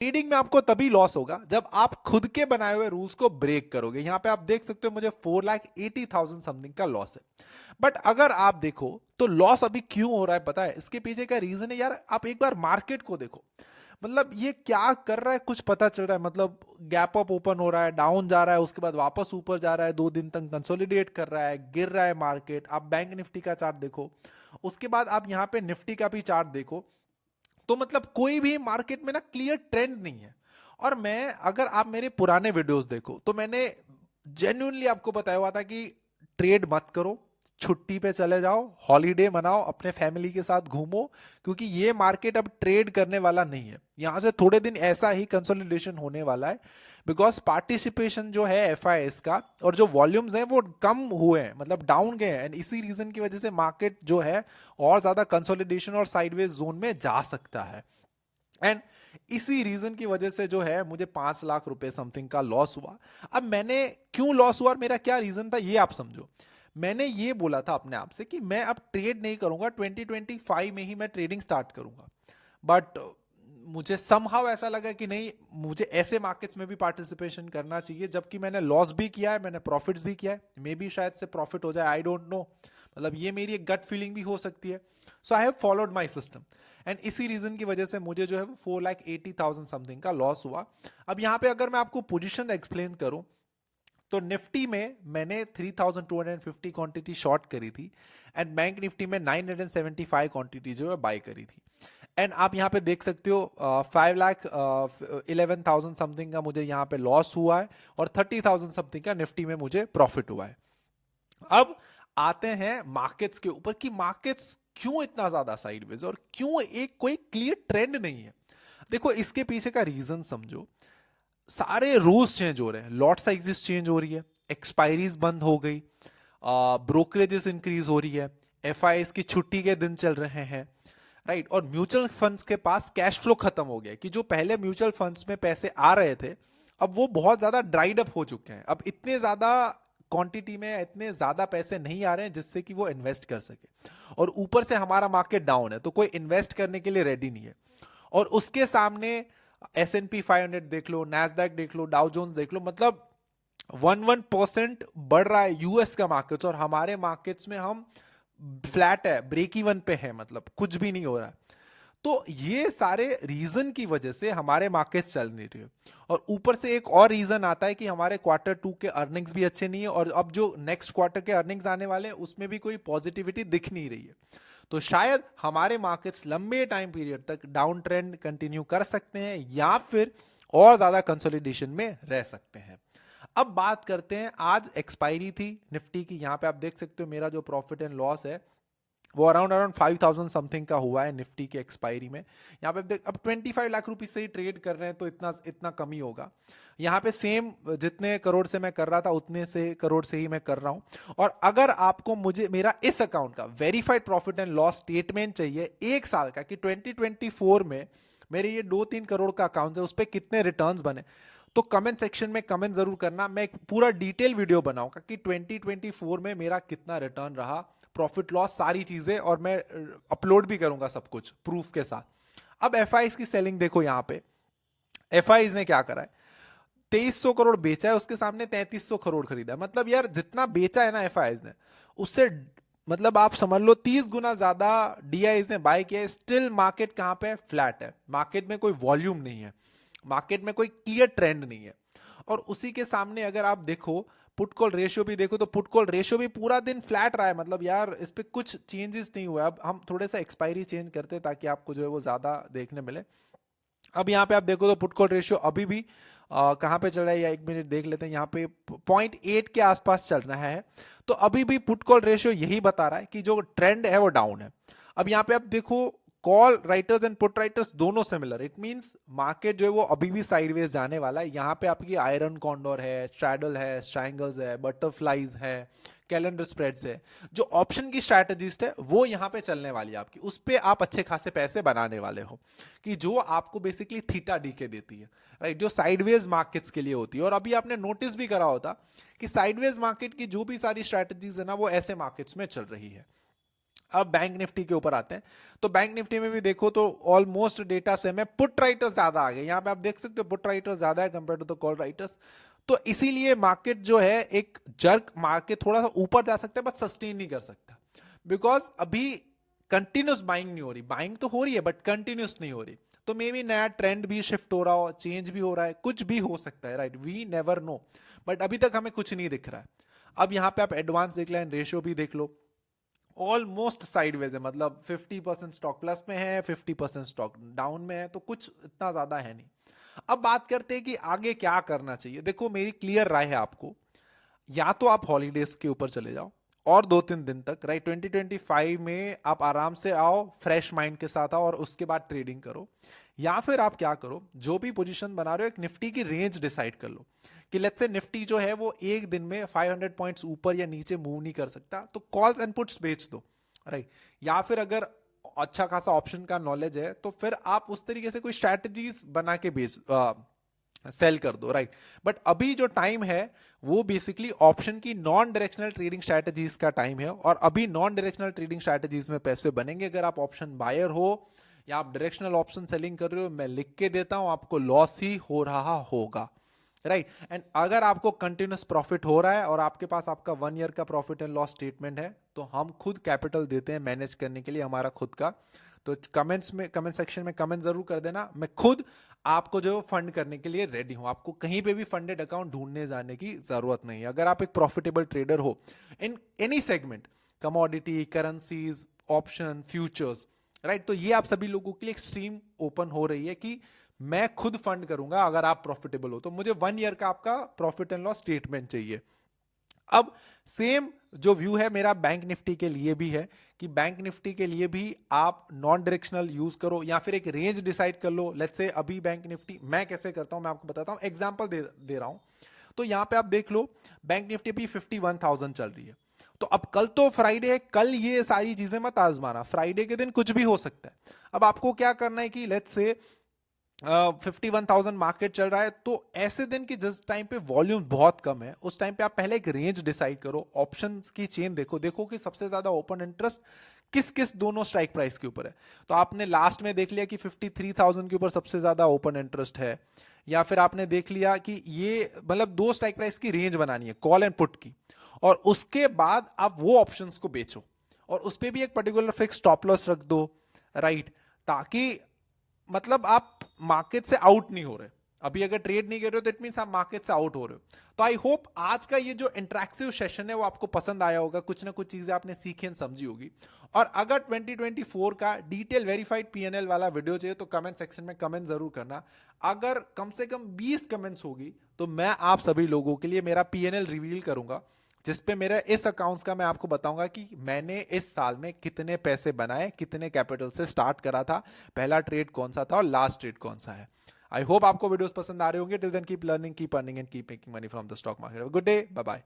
Trading में आपको तभी लॉस होगा जब आप खुद के बनाए हुए रूल्स को ब्रेक करोगे। यहां पे आप देख सकते हो मुझे 4,80,000 समथिंग का लॉस है। बट अगर आप देखो तो लॉस अभी क्यों हो रहा है पता है? इसके पीछे का रीजन है यार, आप एक बार मार्केट को देखो। मतलब ये क्या कर रहा है कुछ पता चल रहा है? मतलब गैप अप ओपन हो रहा है, डाउन जा रहा है, उसके बाद वापस ऊपर जा रहा है, 2 दिन तक कंसोलिडेट कर रहा है, गिर रहा है मार्केट। आप बैंक निफ्टी का चार्ट देखो, उसके बाद आप यहाँ पे निफ्टी का भी चार्ट देखो, तो मतलब कोई भी मार्केट में ना क्लियर ट्रेंड नहीं है। और मैं, अगर आप मेरे पुराने वीडियोस देखो तो मैंने जेन्युइनली आपको बताया हुआ था कि ट्रेड मत करो, छुट्टी पे चले जाओ, हॉलीडे मनाओ, अपने फैमिली के साथ घूमो, क्योंकि ये मार्केट अब ट्रेड करने वाला नहीं है। यहां से थोड़े दिन ऐसा ही कंसोलिडेशन होने वाला है, बिकॉज पार्टिसिपेशन जो है एफआईएस का और जो वॉल्यूम्स हैं वो कम हुए हैं, मतलब डाउन गए हैं। एंड इसी रीजन की वजह से मार्केट जो है और ज्यादा कंसोलिडेशन और साइडवेज जोन में जा सकता है। एंड इसी रीजन की वजह से जो है मुझे 5 लाख रुपए समथिंग का लॉस हुआ। अब मैंने क्यों लॉस हुआ और मेरा क्या रीजन था ये आप समझो। मैंने ये बोला था अपने आप से कि मैं अब ट्रेड नहीं करूंगा, 2025 में ही मैं ट्रेडिंग स्टार्ट करूंगा। बट मुझे समहाउ ऐसा लगा कि नहीं, मुझे ऐसे मार्केट्स में भी पार्टिसिपेशन करना चाहिए, जबकि मैंने लॉस भी किया है, मैंने प्रॉफिट्स भी किया है, मे बी शायद से प्रॉफिट हो जाए, आई डोंट नो। मतलब ये मेरी एक गट फीलिंग भी हो सकती है। So I have followed my system. And इसी रीजन की वजह से मुझे जो है वो 4,80,000 समथिंग का लॉस हुआ। अब यहाँ पे अगर मैं आपको पोजिशन एक्सप्लेन करूं तो निफ्टी में मैंने 3,250 क्वांटिटी शॉर्ट करी थी, एंड बैंक निफ्टी में 975 क्वांटिटी जो है बाय करी थी। एंड आप यहाँ पे देख सकते हो 5,11,000 समथिंग का मुझे यहाँ पे लॉस हुआ है, और 30,000 समथिंग का निफ्टी में मुझे प्रॉफिट हुआ है। अब आते हैं मार्केट्स के ऊपर कि मार्केट्स क्यों इतना ज्यादा साइडवेज और क्यों एक कोई क्लियर ट्रेंड नहीं है। देखो इसके पीछे का रीजन समझो। सारे रूल्स चेंज हो रहे हैं, लॉट साइजेस चेंज हो रही है, एक्सपायरीज बंद हो गई, ब्रोकरेजेस इंक्रीज हो रही है, एफआईएस की छुट्टी के दिन चल रहे हैं, राइट। और म्यूचुअल फंड्स के पास कैश फ्लो खत्म हो गया, कि जो पहले म्यूचुअल फंड्स में पैसे आ रहे थे अब वो बहुत ज्यादा ड्राइड अप हो चुके हैं। अब इतने ज्यादा क्वांटिटी में इतने ज्यादा पैसे नहीं आ रहे हैं जिससे कि वो इन्वेस्ट कर सके, और ऊपर से हमारा मार्केट डाउन है तो कोई इन्वेस्ट करने के लिए रेडी नहीं है। और उसके सामने S&P 500 देख लो, नैस्डैक देख लो, डाउ जोन्स देख लो, मतलब 1% बढ़ रहा है यूएस का मार्केट्स, और हमारे मार्केट्स में हम फ्लैट है, ब्रेक इवन पे है, मतलब कुछ भी नहीं हो रहा है। तो ये सारे रीजन की वजह से हमारे मार्केट चल नहीं रहे। और ऊपर से एक और रीजन आता है कि हमारे Q2 के अर्निंग्स भी अच्छे नहीं है, और अब जो नेक्स्ट क्वार्टर के अर्निंग्स आने वाले हैं उसमें भी कोई पॉजिटिविटी दिख नहीं रही है। तो शायद हमारे मार्केट्स लंबे टाइम पीरियड तक डाउन ट्रेंड कंटिन्यू कर सकते हैं, या फिर और ज्यादा कंसोलिडेशन में रह सकते हैं। अब बात करते हैं, आज एक्सपायरी थी निफ्टी की। यहां पे आप देख सकते हो मेरा जो प्रॉफिट एंड लॉस है वो अराउंड अराउंड 5,000 समथिंग का हुआ है निफ्टी के एक्सपायरी में। यहाँ पे देख, अब 25 लाख रुपए से ही ट्रेड कर रहे हैं तो इतना इतना कम ही होगा। यहाँ पे सेम जितने करोड़ से मैं कर रहा था उतने से करोड़ से ही मैं कर रहा हूँ। और अगर आपको मुझे मेरा इस अकाउंट का verified profit and loss statement चाहिए 1 साल का, कि 2024 में मेरे ये 2-3 करोड़ का अकाउंट है उस पर कितने रिटर्न्स बने, तो कमेंट सेक्शन में कमेंट जरूर करना। मैं एक पूरा डिटेल वीडियो बनाऊंगा कि 2024 में मेरा कितना रिटर्न रहा, प्रॉफिट लॉस सारी चीजें, और मैं अपलोड भी करूंगा सब कुछ प्रूफ के साथ। अब एफआईज की सेलिंग देखो, यहां पे एफआईज ने क्या करा है, 2,300 करोड़ बेचा है, उसके सामने 3,300 करोड़ खरीदा है। मतलब यार जितना बेचा है ना एफआईज ने, उससे मतलब आप समझ लो 30 गुना ज्यादा डीआईज ने बाय किया है। स्टिल मार्केट कहां पे फ्लैट है, मार्केट में कोई वॉल्यूम नहीं है, मार्केट में कोई क्लियर ट्रेंड नहीं है। और उसी के सामने अगर आप देखो पुट कॉल रेशियो भी देखो, तो पुट कॉल रेशियो भी पूरा दिन फ्लैट रहा है। मतलब यार इस पे कुछ चेंजेस नहीं हुआ। अब हम थोड़े सा एक्सपायरी चेंज करते हैं ताकि आपको जो है वो ज्यादा देखने मिले। अब यहाँ पे आप देखो तो पुट कॉल रेशियो अभी भी कहाँ पे चल रहा है, या 1 मिनट देख लेते हैं। यहाँ पे 0.8 के आसपास चल रहा है। तो अभी भी पुट कॉल रेशियो यही बता रहा है कि जो ट्रेंड है वो डाउन है। अब यहाँ पे आप देखो call writers and put writers दोनों सिमिलर, इट मींस मार्केट जो है वो अभी भी साइडवेज जाने वाला है। यहाँ पे आपकी आयरन कॉन्डोर है, स्ट्रैडल है, स्ट्रैंगल्स है, बटरफ्लाईज है, कैलेंडर स्प्रेड्स है। जो ऑप्शन की स्ट्रैटेजिस्ट है वो यहाँ पे चलने वाली है आपकी, उस पे आप अच्छे खासे पैसे बनाने वाले हो, कि जो आपको बेसिकली थीटा डी के देती है, राइट, जो साइडवेज मार्केट्स के लिए होती है। और अभी आपने नोटिस भी करा होता कि साइडवेज मार्केट की जो भी सारी स्ट्रैटेजीज है ना वो ऐसे मार्केट्स में चल रही है। अब बैंक निफ्टी के ऊपर आते हैं। तो बैंक निफ्टी में भी देखो तो ऑलमोस्ट डेटा सेम है, पुट राइटर्स ज्यादा आ गए, यहाँ पे आप देख सकते हो पुट राइटर्स ज्यादा है compare to the call writers. तो इसीलिए मार्केट जो है एक जर्क मार्केट थोड़ा सा ऊपर जा सकता है बट सस्टेन नहीं कर सकता, बिकॉज अभी कंटिन्यूस बाइंग नहीं हो रही, बाइंग तो हो रही है बट कंटिन्यूस नहीं हो रही। तो मे बी नया ट्रेंड भी शिफ्ट हो रहा हो, चेंज भी हो रहा है, कुछ भी हो सकता है, right, we never know. But अभी तक हमें कुछ नहीं दिख रहा है। अब यहाँ पे आप एडवांस डिक्लाइन रेशियो भी देख लो, ऑलमोस्ट साइडवेज है, मतलब 50% स्टॉक प्लस में है, 50% स्टॉक डाउन में है, तो कुछ इतना ज्यादा है नहीं। अब बात करते हैं कि आगे क्या करना चाहिए। देखो मेरी क्लियर राय है आपको, या तो आप हॉलीडेज के ऊपर चले जाओ और 2-3 दिन तक, राइट, 2025 में आप आराम से आओ, फ्रेश माइंड के साथ आओ और उसके बाद ट्रेडिंग करो। या फिर आप क्या करो, जो भी पोजीशन बना रहे हो एक निफ्टी की रेंज डिसाइड कर लो कि लेट्स से निफ्टी जो है वो एक दिन में 500 पॉइंट्स ऊपर या नीचे मूव नहीं कर सकता, तो कॉल्स एंड पुट्स बेच दो, राइट। या फिर अगर अच्छा खासा ऑप्शन का नॉलेज है तो फिर आप उस तरीके से कोई स्ट्रैटेजीज बना के बेच सेल कर दो, राइट। बट अभी जो टाइम है वो बेसिकली ऑप्शन की नॉन डायरेक्शनल ट्रेडिंग स्ट्रैटेजीज का टाइम है, और अभी नॉन डायरेक्शनल ट्रेडिंग स्ट्रैटेजीज में पैसे बनेंगे अगर आप ऑप्शन बायर हो या आप डायरेक्शनल ऑप्शन सेलिंग कर रहे हो। मैं लिख के देता हूं, आपको लॉस ही हो रहा होगा, राइट। एंड अगर आपको कंटिन्यूस प्रॉफिट हो रहा है और आपके पास आपका 1 ईयर का प्रॉफिट एंड लॉस स्टेटमेंट है, तो हम खुद कैपिटल देते हैं मैनेज करने के लिए हमारा खुद का। तो कमेंट सेक्शन में कमेंट जरूर कर देना, मैं खुद आपको जो फंड करने के लिए रेडी हूं। आपको कहीं पे भी फंडेड अकाउंट ढूंढने जाने की जरूरत नहीं है। अगर आप एक प्रॉफिटेबल ट्रेडर हो in any segment, commodity, currencies, option, futures, right, तो ये आप सभी लोगों के लिए एक्सट्रीम ओपन हो रही है कि मैं खुद फंड करूंगा अगर आप प्रॉफिटेबल हो तो। मुझे 1 ईयर का आपका प्रॉफिट एंड लॉस स्टेटमेंट चाहिए। अब सेम जो व्यू है मेरा बैंक निफ्टी के लिए भी है कि बैंक निफ्टी के लिए भी आप नॉन डायरेक्शनल यूज करो या फिर एक रेंज डिसाइड कर लो। लेट्स से अभी बैंक निफ्टी मैं कैसे करता हूं मैं आपको बताता हूं, एग्जांपल दे रहा हूं। तो यहां पे आप देख लो बैंक निफ्टी अभी 51,000 चल रही है। तो अब कल तो फ्राइडे है, कल ये सारी चीजें मत आजमाना, फ्राइडे के दिन कुछ भी हो सकता है। अब आपको क्या करना है कि लेट्स से 51,000 मार्केट चल रहा है, तो ऐसे दिन की जिस टाइम पे वॉल्यूम बहुत कम है उस टाइम पे आप पहले एक रेंज डिसाइड करो, ऑप्शंस की चेन देखो, देखो कि सबसे ज्यादा ओपन इंटरेस्ट किस किस दोनों स्ट्राइक प्राइस के ऊपर है। तो आपने लास्ट में देख लिया कि 53,000 के ऊपर सबसे ज्यादा ओपन इंटरेस्ट है, या फिर आपने देख लिया कि ये मतलब दो स्ट्राइक प्राइस की रेंज बनानी है कॉल एंड पुट की, और उसके बाद आप वो ऑप्शंस को बेचो और उस पर भी एक पर्टिकुलर फिक्स स्टॉप लॉस रख दो, राइट, ताकि मतलब आप मार्केट से आउट नहीं हो रहे। अभी अगर ट्रेड नहीं कर रहे हो तो इट मींस आप मार्केट से आउट हो रहे हो। तो आई होप आज का ये जो इंटरेक्टिव सेशन है वो आपको पसंद आया होगा, कुछ ना कुछ चीजें आपने सीखी एंड समझी होगी। और अगर 2024 का डिटेल वेरीफाइड पीएनएल वाला वीडियो चाहिए तो कमेंट सेक्शन में कमेंट जरूर करना। अगर कम से कम 20 कमेंट्स होगी तो मैं आप सभी लोगों के लिए मेरा पीएनएल रिवील करूंगा, जिसपे मेरा इस अकाउंट्स का मैं आपको बताऊंगा कि मैंने इस साल में कितने पैसे बनाए, कितने कैपिटल से स्टार्ट करा था, पहला ट्रेड कौन सा था और लास्ट ट्रेड कौन सा है। आई होप आपको वीडियोस पसंद आ रहे होंगे। Till then keep learning, keep earning and keep making money from the stock market. Good day, bye bye.